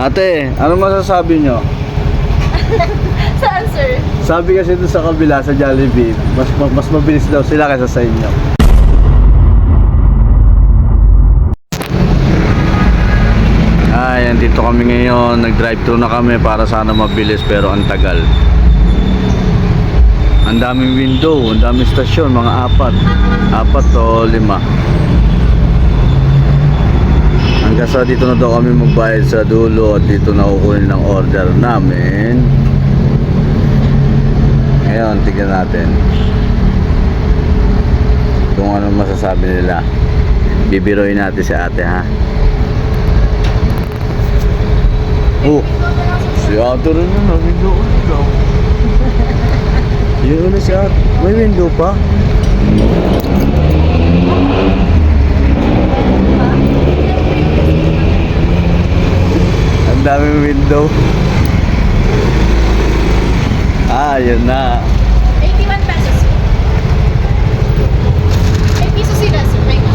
Ate, ano masasabi nyo? Saan, sir? Sabi kasi doon sa kabila, sa Jollibee, mas mabilis daw sila kaysa sa inyo. Ayan, dito kami ngayon. Nag-drive-thru na kami para sana mabilis pero ang tagal. Ang daming window, ang daming stasyon, mga apat o 5. Hanggang sa dito na daw kami magbayad sa dulo at dito na kukunin ng order namin. Ngayon, tignan natin kung ano masasabi nila. Bibiroin natin si ate, ha? Oh, si ate rin yun, may window ulit daw. Yun na si ate, may window pa. Ang daming window. Yun na. 81 pesos. 8 pesos sila, sir. Right now.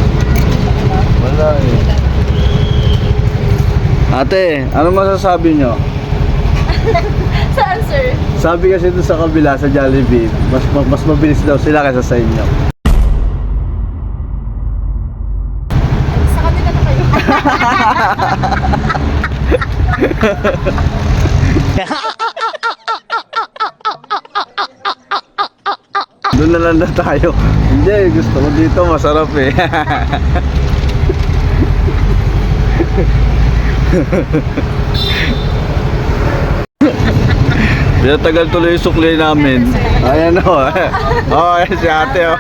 Wala eh. Ate, ano masasabi nyo? Saan, sir? Sabi kasi doon sa kabila, sa Jollibee, mas mabilis daw sila kaysa sa inyo. Sa kanila na kayo. Doon na lang tayo. Hindi, gusto ko dito, masarap eh. Pinatagal tuloy yung sukli namin. Ayan o. Oh, si ate o.